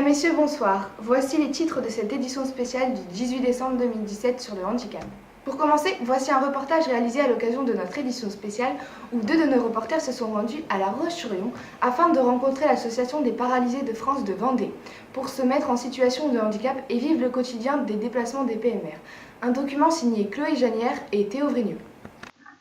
Mesdames, Messieurs, bonsoir. Voici les titres de cette édition spéciale du 18 décembre 2017 sur le handicap. Pour commencer, voici un reportage réalisé à l'occasion de notre édition spéciale où deux de nos reporters se sont rendus à La Roche-sur-Yon afin de rencontrer l'association des paralysés de France de Vendée pour se mettre en situation de handicap et vivre le quotidien des déplacements des PMR. Un document signé Chloé Janière et Théo Vrigneux.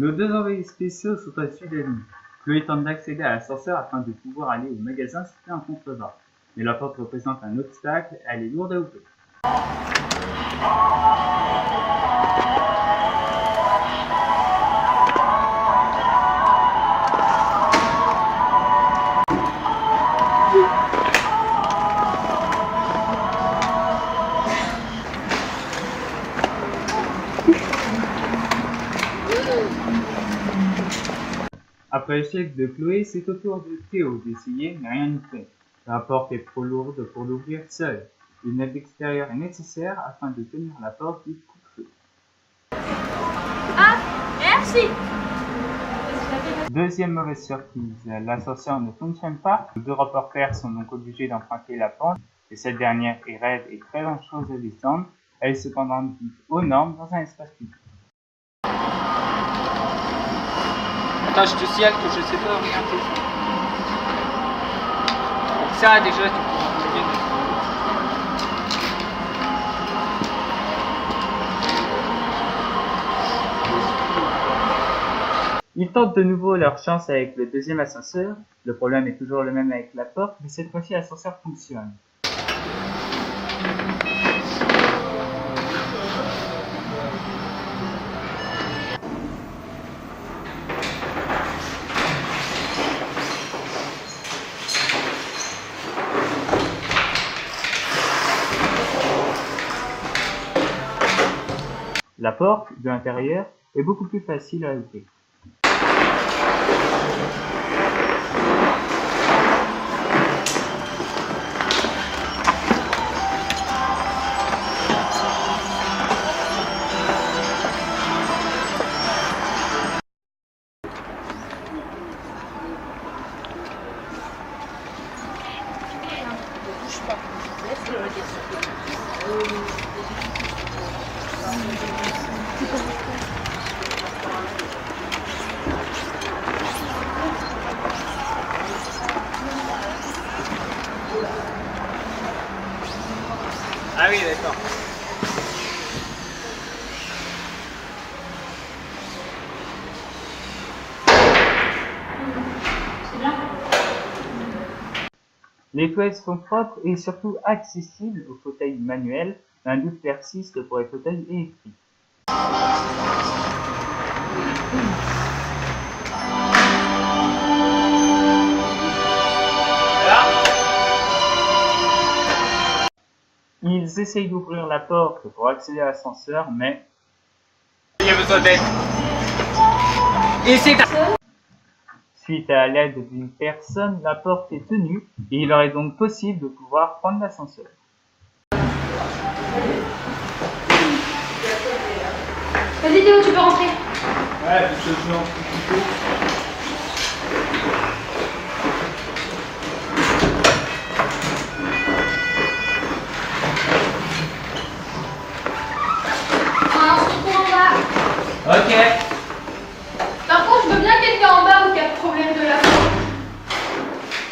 Nos deux envoyés spéciaux sont à Sud-Avenue. Chloé tente d'accéder à l'ascenseur afin de pouvoir aller au magasin situé en contrebas. Mais la porte représente un obstacle, elle est lourde à ouvrir. Après l'échec de Chloé, c'est au tour de Théo d'essayer, mais rien n'y fait. La porte est trop lourde pour l'ouvrir seule. Une aide extérieure est nécessaire afin de tenir la porte du coupe-feu. Ah, merci. Deuxième mauvaise surprise, l'ascenseur ne fonctionne pas. Les deux reporters sont donc obligés d'emprunter la pente, et cette dernière est raide et très dangereuse à descendre. Elle est cependant dite aux normes dans un espace public. Attends, je te signale que je sais pas orienter. Ça, déjà, tu peux bien. Ils tentent de nouveau leur chance avec le deuxième ascenseur. Le problème est toujours le même avec la porte, mais cette fois-ci l'ascenseur fonctionne. La porte, de l'intérieur, est beaucoup plus facile à ouvrir. Ah oui, d'accord. Les toilettes sont propres et surtout accessibles aux fauteuils manuels. Un doute persiste pour les fauteuils électriques. Ils essayent d'ouvrir la porte pour accéder à l'ascenseur, mais Il y a besoin d'aide. Et c'est suite à l'aide d'une personne, la porte est tenue et il leur est donc possible de pouvoir prendre l'ascenseur. Vas-y Théo, tu peux rentrer. Ouais, parce que je m'en On se retrouve en bas. Ok. Par contre, je veux bien quelqu'un en bas où il y a problème de la porte.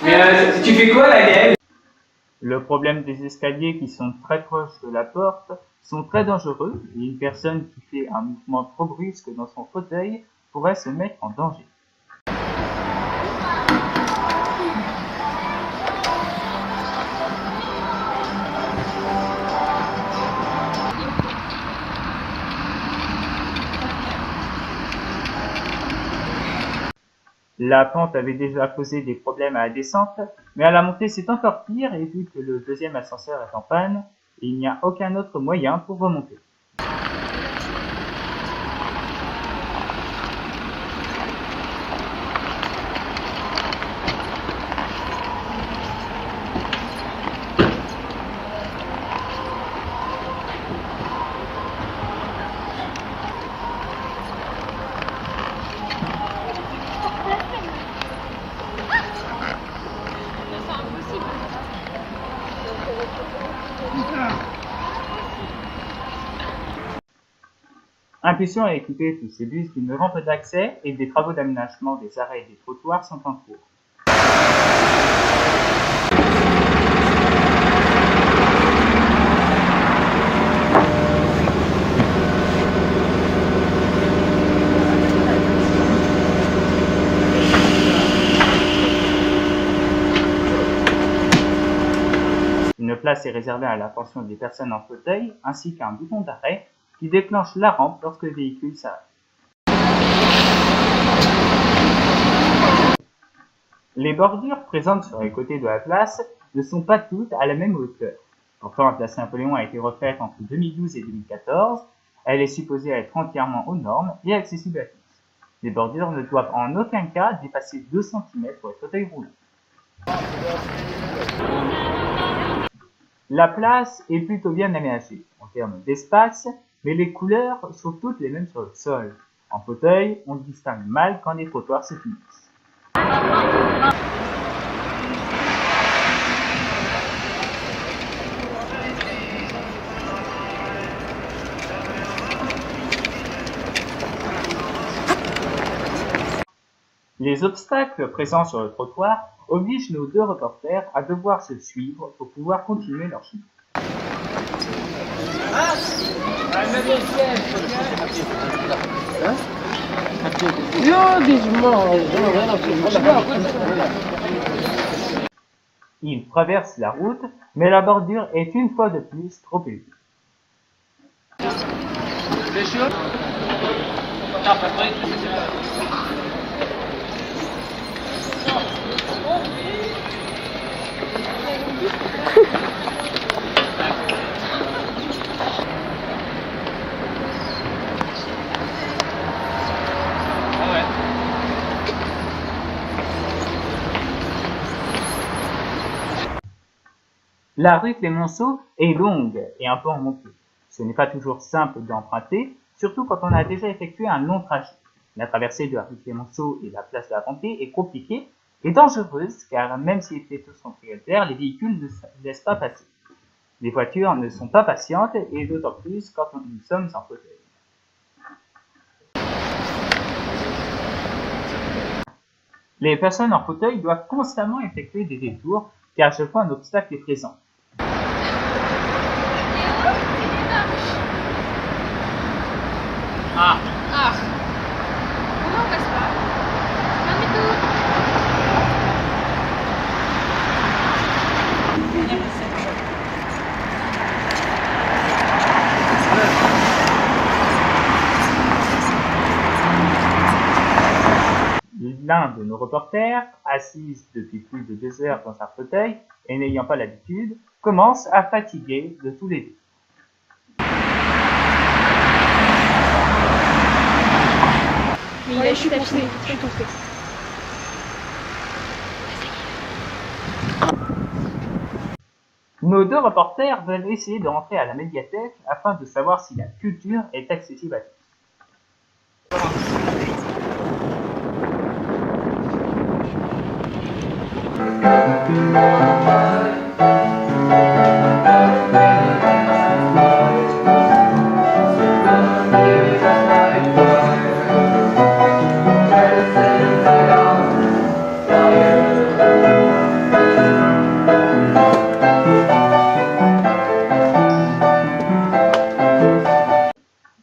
Mais tu fais quoi là, Gaël? Le problème des escaliers qui sont très proches de la porte sont très dangereux et une personne qui fait un mouvement trop brusque dans son fauteuil pourrait se mettre en danger. La pente avait déjà posé des problèmes à la descente, mais à la montée c'est encore pire et vu que le deuxième ascenseur est en panne, il n'y a aucun autre moyen pour remonter. Impulsion a équipé tous ces bus d'une rampe d'accès et des travaux d'aménagement des arrêts et des trottoirs sont en cours. Une place est réservée à l'attention des personnes en fauteuil ainsi qu'un bouton d'arrêt qui déclenche la rampe lorsque le véhicule s'arrête. Les bordures présentes sur les côtés de la place ne sont pas toutes à la même hauteur. Pourtant, la place Napoléon a été refaite entre 2012 et 2014. Elle est supposée être entièrement aux normes et accessible à tous. Les bordures ne doivent en aucun cas dépasser 2 cm pour les fauteuils roulants. La place est plutôt bien aménagée en termes d'espace, mais les couleurs sont toutes les mêmes sur le sol. En fauteuil, on distingue mal quand les trottoirs se finissent. Les obstacles présents sur le trottoir obligent nos 2 reporters à devoir se suivre pour pouvoir continuer leur chemin. Ils traversent la route, mais la bordure est une fois de plus trop élevée. La rue Clémenceau est longue et un peu en montée. Ce n'est pas toujours simple d'emprunter, surtout quand on a déjà effectué un long trajet. La traversée de la rue Clémenceau et la place de la Vendée est compliquée et dangereuse car même si les piétons sont prioritaires, les véhicules ne laissent pas passer. Les voitures ne sont pas patientes et d'autant plus quand nous sommes en fauteuil. Les personnes en fauteuil doivent constamment effectuer des détours car à chaque fois un obstacle est présent. Ah. Pourquoi on passe pas? Non mais tout. L'un de nos reporters, assise depuis plus de 2 heures dans un fauteuil et n'ayant pas l'habitude, commence à fatiguer de tous les deux. Mais il a chuté, je suis tombée. Nos 2 reporters veulent essayer de rentrer à la médiathèque afin de savoir si la culture est accessible à tous.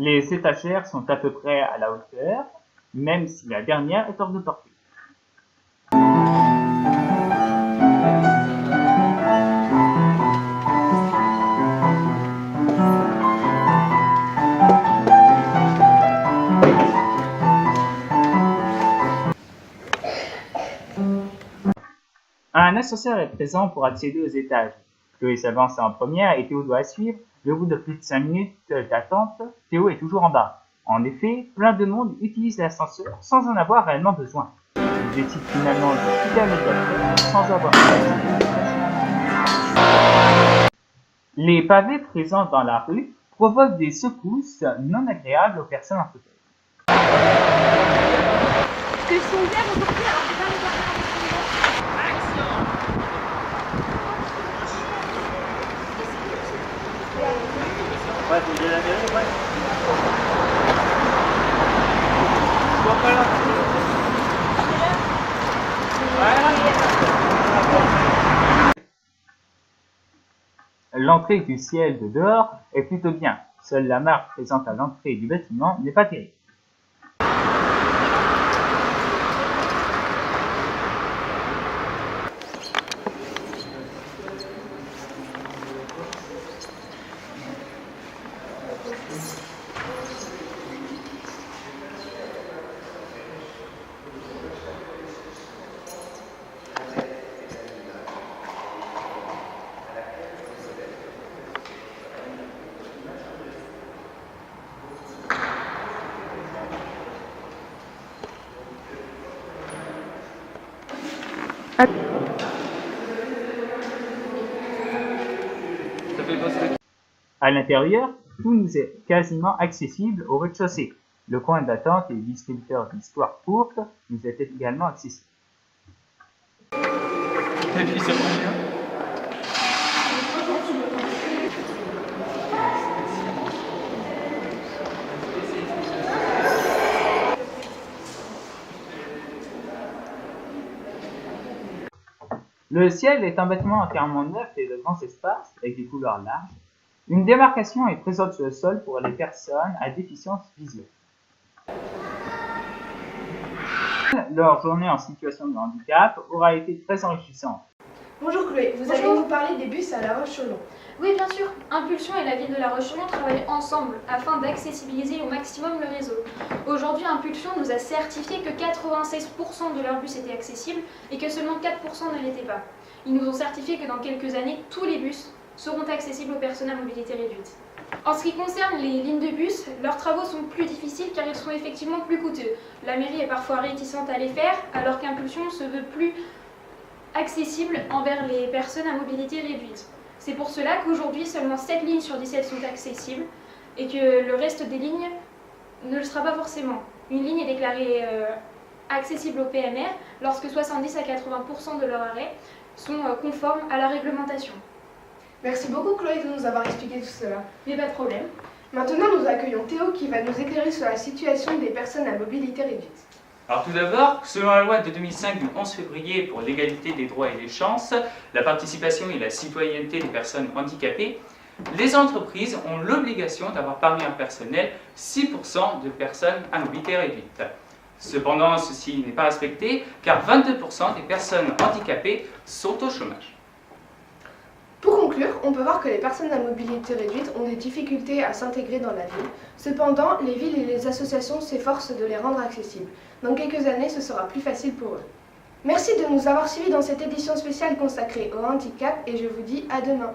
Les étagères sont à peu près à la hauteur, même si la dernière est hors de portée. Un ascenseur est présent pour accéder aux étages. Chloé s'avance en première et Théo doit suivre. Le bout de plus de 5 minutes d'attente, Théo est toujours en bas. En effet, plein de monde utilise l'ascenseur sans en avoir réellement besoin. Il décide finalement de quitter la médiathèque sans avoir besoin. Les pavés présents dans la rue provoquent des secousses non agréables aux personnes en fauteuil. Parce qu'ils sont verts aujourd'hui, alors c'est pas les verts. Action. Ouais, faut dire la vérité, ouais. Tu vois pas là? L'entrée du ciel de dehors est plutôt bien. Seule la marque présente à l'entrée du bâtiment n'est pas terrible. À l'intérieur, tout nous est quasiment accessible au rez-de-chaussée. Le coin d'attente et les distributeurs d'histoires courtes nous étaient également accessibles. Et puis c'est combien? Le ciel est un bâtiment entièrement neuf et de grands espaces avec des couloirs larges. Une démarcation est présente sur le sol pour les personnes à déficience visuelle. Leur journée en situation de handicap aura été très enrichissante. Bonjour Chloé, vous allez nous parler des bus à La Roche-sur-Yon. Oui, bien sûr. Impulsion et la ville de La Roche-sur-Yon travaillent ensemble afin d'accessibiliser au maximum le réseau. Aujourd'hui, Impulsion nous a certifié que 96% de leurs bus étaient accessibles et que seulement 4% ne l'étaient pas. Ils nous ont certifié que dans quelques années, tous les bus seront accessibles aux personnes à mobilité réduite. En ce qui concerne les lignes de bus, leurs travaux sont plus difficiles car ils sont effectivement plus coûteux. La mairie est parfois réticente à les faire alors qu'Impulsion se veut plus accessible envers les personnes à mobilité réduite. C'est pour cela qu'aujourd'hui, seulement 7 lignes sur 17 sont accessibles et que le reste des lignes ne le sera pas forcément. Une ligne est déclarée accessible au PMR lorsque 70 à 80% de leurs arrêts sont conformes à la réglementation. Merci beaucoup Chloé de nous avoir expliqué tout cela. Mais pas de problème. Maintenant, nous accueillons Théo qui va nous éclairer sur la situation des personnes à mobilité réduite. Alors tout d'abord, selon la loi de 2005 du 11 février pour l'égalité des droits et des chances, la participation et la citoyenneté des personnes handicapées, les entreprises ont l'obligation d'avoir parmi leur personnel 6% de personnes à mobilité réduite. Cependant, ceci n'est pas respecté car 22% des personnes handicapées sont au chômage. Pour conclure, on peut voir que les personnes à mobilité réduite ont des difficultés à s'intégrer dans la ville. Cependant, les villes et les associations s'efforcent de les rendre accessibles. Dans quelques années, ce sera plus facile pour eux. Merci de nous avoir suivis dans cette édition spéciale consacrée au handicap et je vous dis à demain.